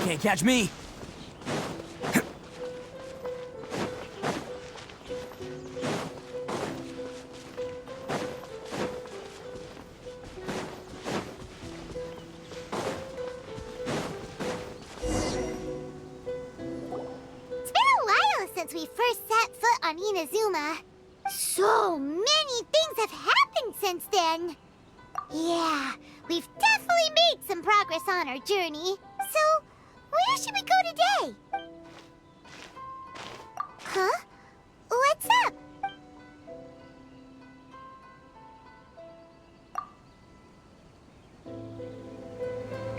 Can't catch me! Since we first set foot on Inazuma. So many things have happened since then. Yeah, we've definitely made some progress on our journey. So, where should we go today? Huh? What's up?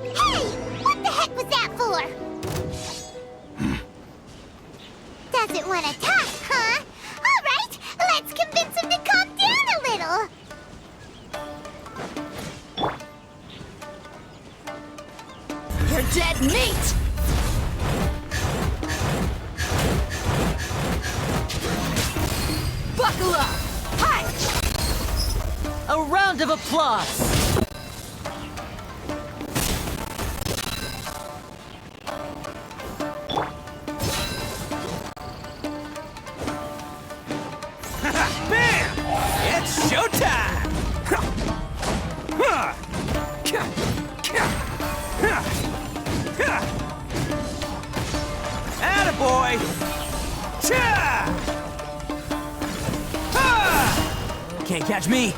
Hey! What the heck was that for? Doesn't want to talk, huh? All right, let's convince him to calm down a little. You're dead meat! Buckle up! Punch! A round of applause! Bam! It's showtime! Attaboy! Can't catch me!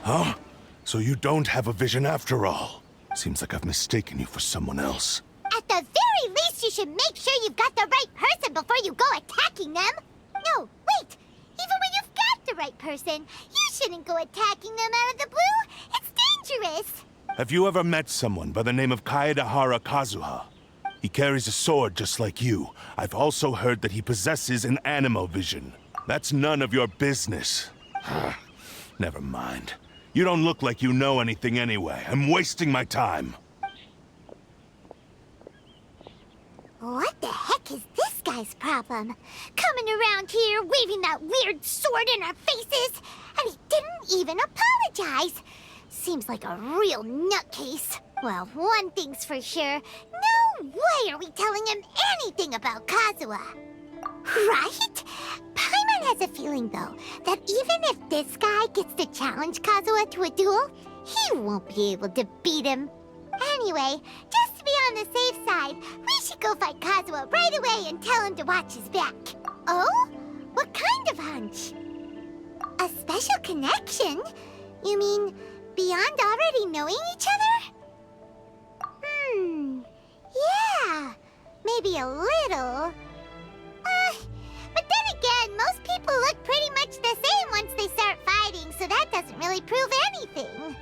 Huh? So you don't have a vision after all? Seems like I've mistaken you for someone else. At the very least, you should make sure you've got the right person before you go attacking them. No, wait! Even when you've got the right person, you shouldn't go attacking them out of the blue. It's dangerous. Have you ever met someone by the name of Kaedahara Kazuha? He carries a sword just like you. I've also heard that he possesses an animal vision. That's none of your business. Never mind. You don't look like you know anything anyway. I'm wasting my time. What the heck is this guy's problem? Coming around here, waving that weird sword in our faces, and he didn't even apologize. Seems like a real nutcase. Well, one thing's for sure. No way are we telling him anything about Kazuha. Right? Paimon has a feeling, though, that even if this guy gets to challenge Kazuha to a duel, he won't be able to beat him. Anyway, just to be on the safe side, we should go find Kazuha right away and tell him to watch his back. Oh? What kind of hunch? A special connection? You mean beyond already knowing each other? Yeah, maybe a little. But then again, most people look pretty much the same once they start fighting, so that doesn't really prove anything.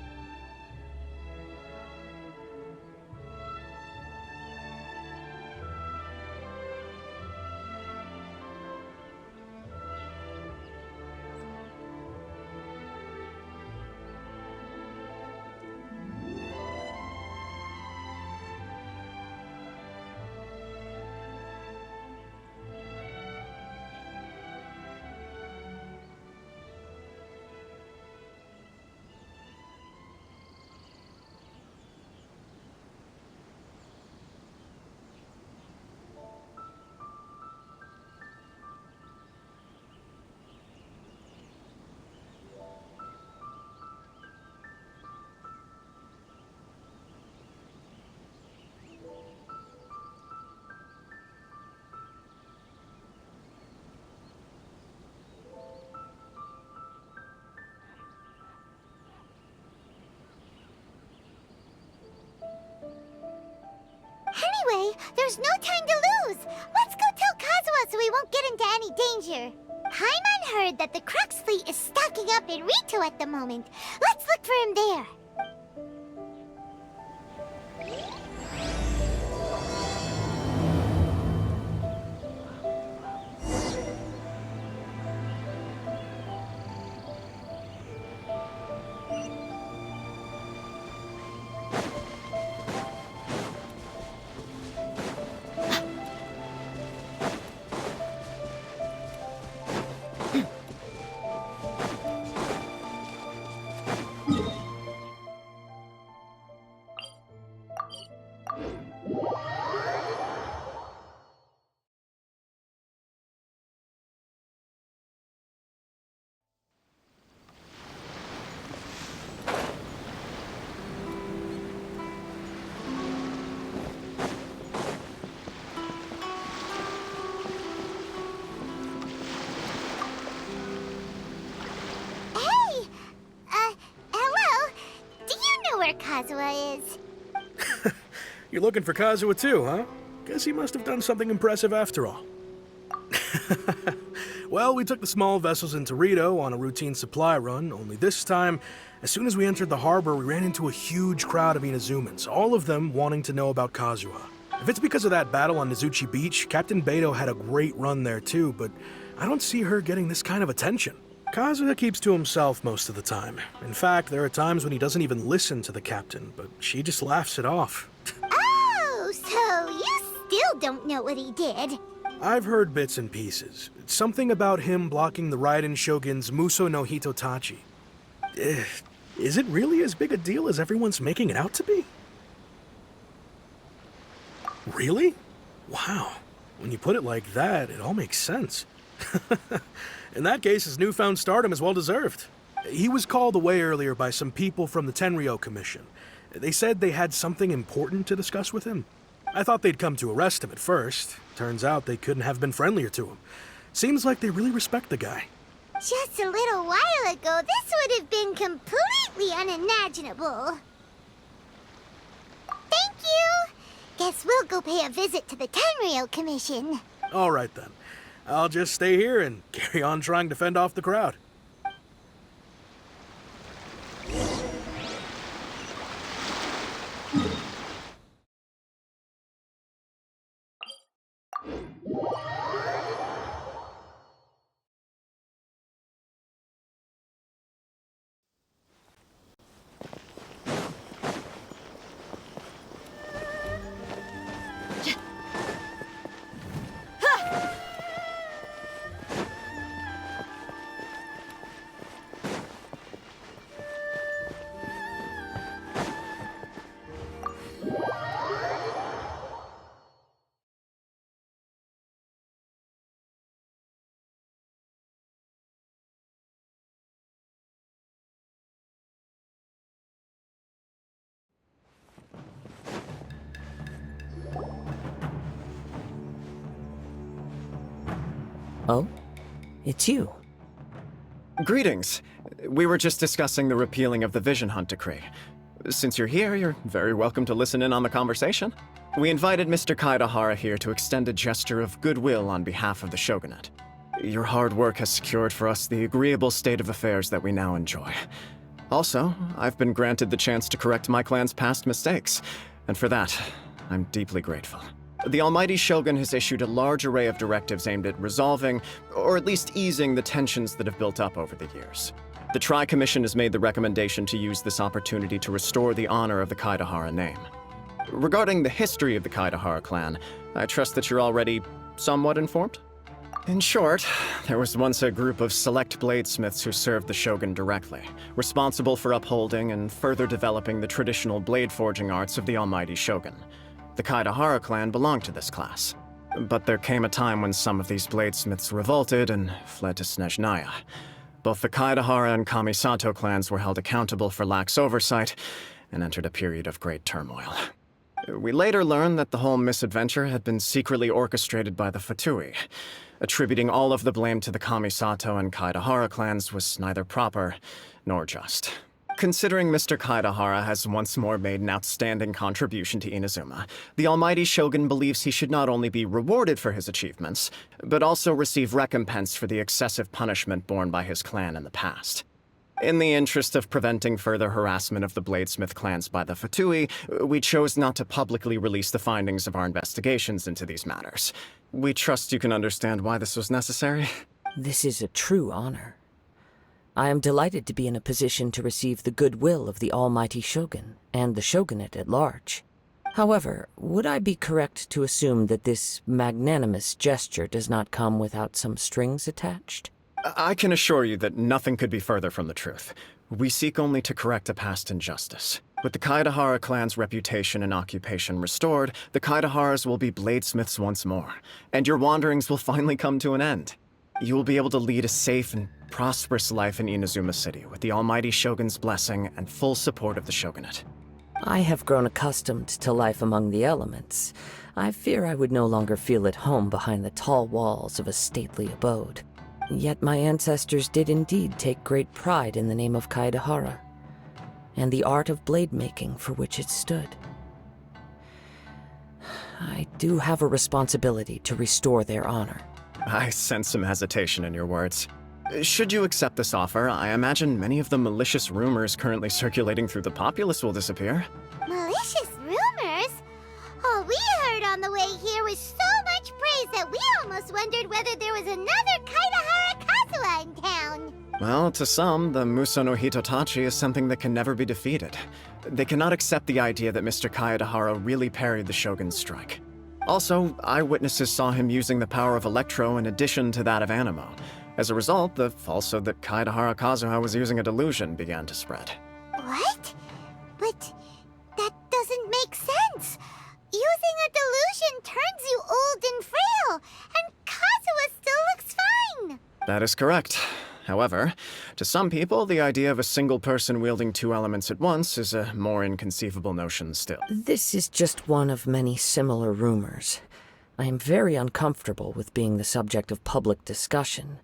Anyway, there's no time to lose. Let's go tell Kazuha so we won't get into any danger. Paimon heard that the Crux fleet is stocking up in Rito at the moment. Let's look for him there. Hey! Hello? Do you know where Kazuha is? You're looking for Kazuha too, huh? Guess he must have done something impressive after all. Well, we took the small vessels into Rito on a routine supply run, only this time, as soon as we entered the harbor, we ran into a huge crowd of Inazumans, all of them wanting to know about Kazuha. If it's because of that battle on Nizuchi Beach, Captain Beto had a great run there too, but I don't see her getting this kind of attention. Kazuha keeps to himself most of the time. In fact, there are times when he doesn't even listen to the captain, but she just laughs it off. Oh, so you still don't know what he did? I've heard bits and pieces. Something about him blocking the Raiden Shogun's Muso no Hitotachi. Is it really as big a deal as everyone's making it out to be? Really? Wow. When you put it like that, it all makes sense. In that case, his newfound stardom is well deserved. He was called away earlier by some people from the Tenryou Commission. They said they had something important to discuss with him. I thought they'd come to arrest him at first. Turns out they couldn't have been friendlier to him. Seems like they really respect the guy. Just a little while ago, this would have been completely unimaginable. Thank you! Guess we'll go pay a visit to the Tenryou Commission. All right then. I'll just stay here and carry on trying to fend off the crowd. Oh? It's you. Greetings. We were just discussing the repealing of the Vision Hunt decree. Since you're here, you're very welcome to listen in on the conversation. We invited Mr. Kaidahara here to extend a gesture of goodwill on behalf of the Shogunate. Your hard work has secured for us the agreeable state of affairs that we now enjoy. Also, I've been granted the chance to correct my clan's past mistakes, and for that, I'm deeply grateful. The Almighty Shogun has issued a large array of directives aimed at resolving, or at least easing, the tensions that have built up over the years. The Tri-Commission has made the recommendation to use this opportunity to restore the honor of the Kaidahara name. Regarding the history of the Kaidahara clan, I trust that you're already somewhat informed? In short, there was once a group of select bladesmiths who served the Shogun directly, responsible for upholding and further developing the traditional blade forging arts of the Almighty Shogun. The Kaidahara clan belonged to this class. But there came a time when some of these bladesmiths revolted and fled to Snezhnaya. Both the Kaidahara and Kamisato clans were held accountable for lax oversight and entered a period of great turmoil. We later learned that the whole misadventure had been secretly orchestrated by the Fatui. Attributing all of the blame to the Kamisato and Kaidahara clans was neither proper nor just. Considering Mr. Kaidahara has once more made an outstanding contribution to Inazuma, the Almighty Shogun believes he should not only be rewarded for his achievements, but also receive recompense for the excessive punishment borne by his clan in the past. In the interest of preventing further harassment of the Bladesmith clans by the Fatui, we chose not to publicly release the findings of our investigations into these matters. We trust you can understand why this was necessary. This is a true honor. I am delighted to be in a position to receive the goodwill of the Almighty Shogun and the Shogunate at large. However, would I be correct to assume that this magnanimous gesture does not come without some strings attached? I can assure you that nothing could be further from the truth. We seek only to correct a past injustice. With the Kaedahara clan's reputation and occupation restored, the Kaedaharas will be bladesmiths once more, and your wanderings will finally come to an end. You will be able to lead a safe and prosperous life in Inazuma City with the Almighty Shogun's blessing and full support of the Shogunate. I have grown accustomed to life among the elements. I fear I would no longer feel at home behind the tall walls of a stately abode. Yet my ancestors did indeed take great pride in the name of Kaedahara, and the art of blade making for which it stood. I do have a responsibility to restore their honor. I sense some hesitation in your words. Should you accept this offer, I imagine many of the malicious rumors currently circulating through the populace will disappear. Malicious rumors? All we heard on the way here was so much praise that we almost wondered whether there was another Kaedahara Kazuha in town. Well, to some, the Muso no Hitotachi is something that can never be defeated. They cannot accept the idea that Mr. Kaedahara really parried the Shogun's strike. Also, eyewitnesses saw him using the power of Electro in addition to that of Animo. As a result, the falsehood that Kaedahara Kazuha was using a delusion began to spread. What? But that doesn't make sense. Using a delusion turns you old and frail, and Kazuha still looks fine. That is correct. However, to some people, the idea of a single person wielding two elements at once is a more inconceivable notion still. This is just one of many similar rumors. I am very uncomfortable with being the subject of public discussion,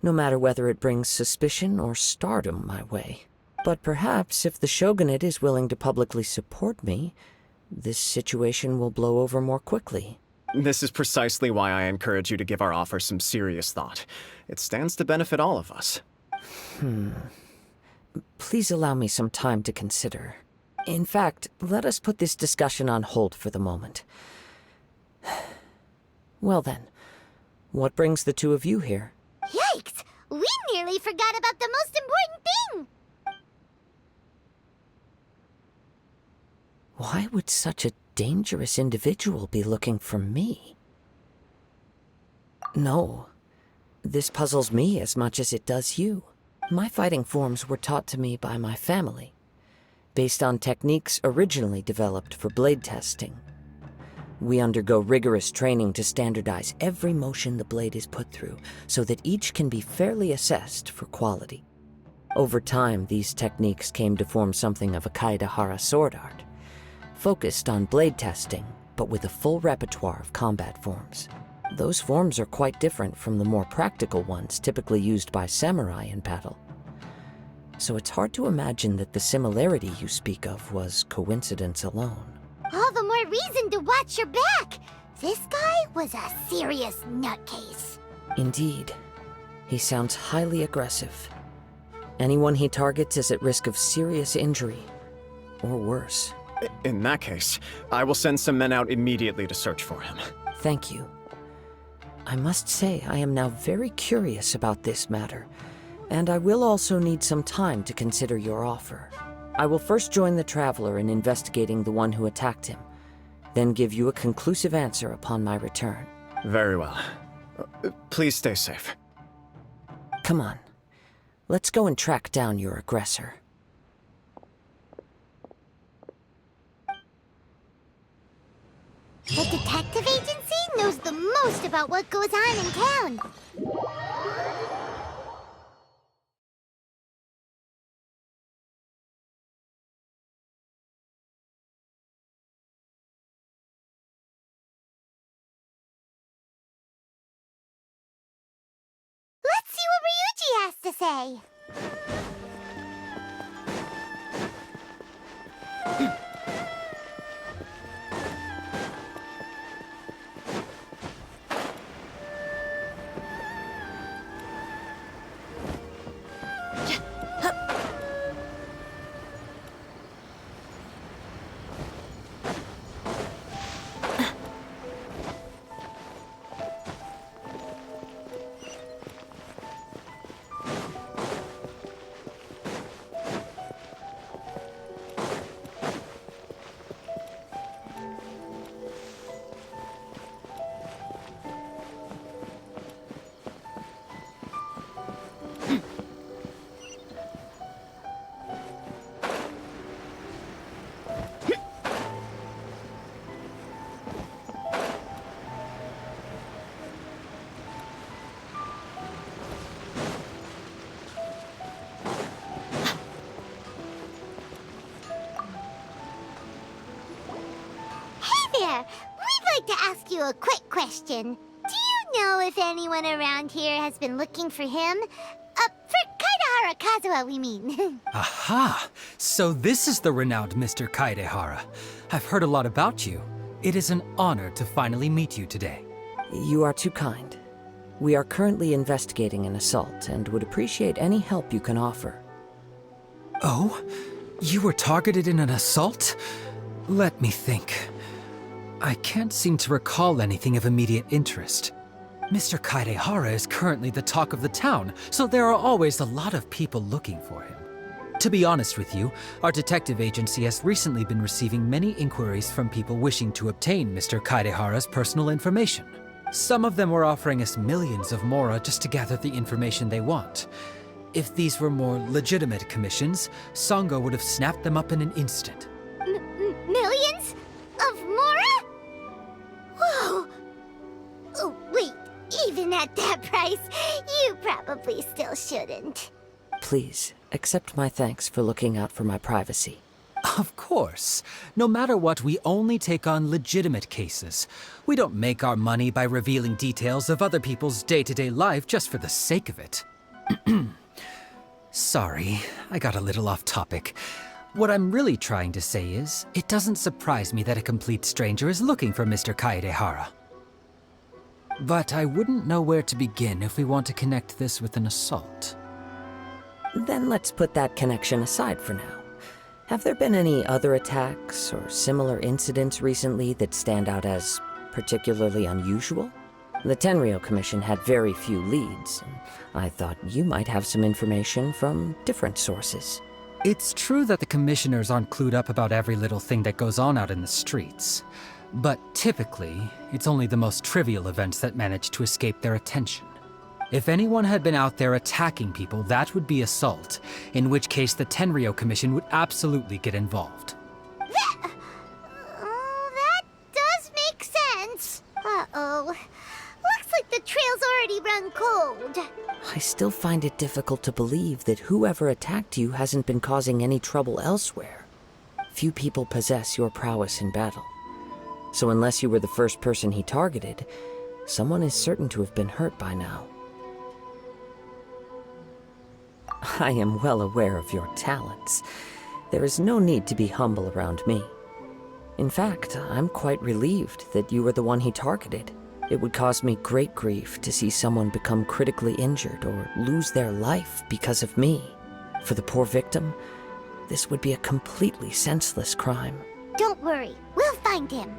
no matter whether it brings suspicion or stardom my way. But perhaps if the Shogunate is willing to publicly support me, this situation will blow over more quickly. This is precisely why I encourage you to give our offer some serious thought. It stands to benefit all of us. Please allow me some time to consider. In fact, let us put this discussion on hold for the moment. Well then, what brings the two of you here? Yikes! We nearly forgot about the most important thing! Why would such a dangerous individual be looking for me? No. This puzzles me as much as it does you. My fighting forms were taught to me by my family, based on techniques originally developed for blade testing. We undergo rigorous training to standardize every motion the blade is put through, so that each can be fairly assessed for quality. Over time, these techniques came to form something of a Kaedahara sword art, focused on blade testing, but with a full repertoire of combat forms. Those forms are quite different from the more practical ones typically used by samurai in battle. So it's hard to imagine that the similarity you speak of was coincidence alone. All the more reason to watch your back! This guy was a serious nutcase. Indeed. He sounds highly aggressive. Anyone he targets is at risk of serious injury, or worse. In that case, I will send some men out immediately to search for him. Thank you. I must say I am now very curious about this matter, and I will also need some time to consider your offer. I will first join the Traveler in investigating the one who attacked him, then give you a conclusive answer upon my return. Very well. Please stay safe. Come on. Let's go and track down your aggressor. The detective agency knows the most about what goes on in town. Let's see what Ryuji has to say. there, we'd like to ask you a quick question. Do you know if anyone around here has been looking for him? For Kaidahara Kazuha, we mean. Aha! So this is the renowned Mr. Kaidehara. I've heard a lot about you. It is an honor to finally meet you today. You are too kind. We are currently investigating an assault and would appreciate any help you can offer. Oh? You were targeted in an assault? Let me think. I can't seem to recall anything of immediate interest. Mr. Kaidehara is currently the talk of the town, so there are always a lot of people looking for him. To be honest with you, our detective agency has recently been receiving many inquiries from people wishing to obtain Mr. Kaidehara's personal information. Some of them were offering us millions of mora just to gather the information they want. If these were more legitimate commissions, Sango would have snapped them up in an instant. Millions? Of mora? Whoa! Oh, wait, even at that price, you probably still shouldn't. Please, accept my thanks for looking out for my privacy. Of course. No matter what, we only take on legitimate cases. We don't make our money by revealing details of other people's day-to-day life just for the sake of it. Sorry, I got a little off topic. What I'm really trying to say is, it doesn't surprise me that a complete stranger is looking for Mr. Kaidehara. But I wouldn't know where to begin if we want to connect this with an assault. Then let's put that connection aside for now. Have there been any other attacks or similar incidents recently that stand out as particularly unusual? The Tenryou Commission had very few leads, and I thought you might have some information from different sources. It's true that the commissioners aren't clued up about every little thing that goes on out in the streets. But typically, it's only the most trivial events that manage to escape their attention. If anyone had been out there attacking people, that would be assault, in which case the Tenryou Commission would absolutely get involved. That does make sense. Uh-oh. Looks like the trail's already run cold. I still find it difficult to believe that whoever attacked you hasn't been causing any trouble elsewhere. Few people possess your prowess in battle. So unless you were the first person he targeted, someone is certain to have been hurt by now. I am well aware of your talents. There is no need to be humble around me. In fact, I'm quite relieved that you were the one he targeted. It would cause me great grief to see someone become critically injured or lose their life because of me. For the poor victim, this would be a completely senseless crime. Don't worry, we'll find him.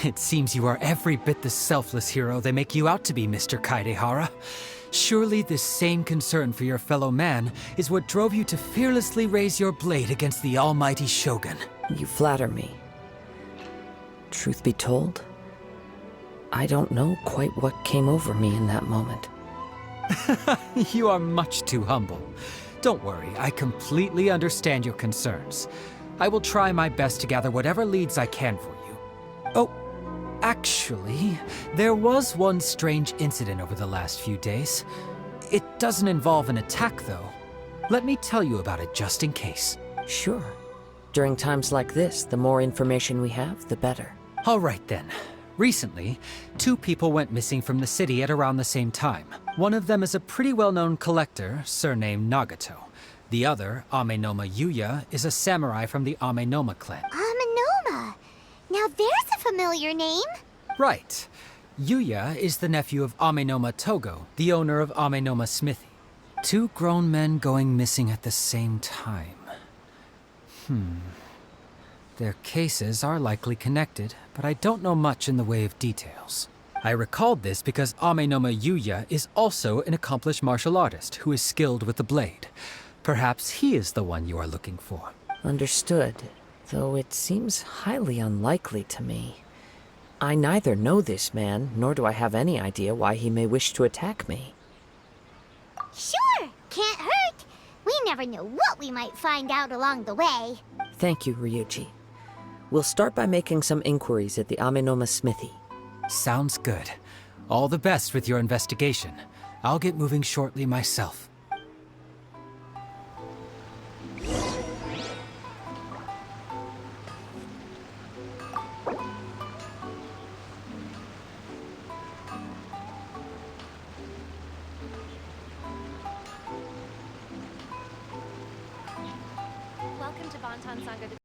It seems you are every bit the selfless hero they make you out to be, Mr. Kaidehara. Surely this same concern for your fellow man is what drove you to fearlessly raise your blade against the almighty Shogun. You flatter me. Truth be told, I don't know quite what came over me in that moment. You are much too humble. Don't worry, I completely understand your concerns. I will try my best to gather whatever leads I can for you. Oh, actually, there was one strange incident over the last few days. It doesn't involve an attack, though. Let me tell you about it just in case. Sure. During times like this, the more information we have, the better. All right, then. Recently, 2 people went missing from the city at around the same time. One of them is a pretty well-known collector, surnamed Nagato. The other, Amenoma Yuya, is a samurai from the Amenoma clan. Amenoma. Now there's a familiar name. Right. Yuya is the nephew of Amenoma Togo, the owner of Amenoma Smithy. 2 grown men going missing at the same time. Their cases are likely connected, but I don't know much in the way of details. I recalled this because Amenoma Yuya is also an accomplished martial artist who is skilled with the blade. Perhaps he is the one you are looking for. Understood, though it seems highly unlikely to me. I neither know this man, nor do I have any idea why he may wish to attack me. Sure, can't hurt. We never know what we might find out along the way. Thank you, Ryuji. We'll start by making some inquiries at the Amenoma Smithy. Sounds good. All the best with your investigation. I'll get moving shortly myself. Downtown Sangha to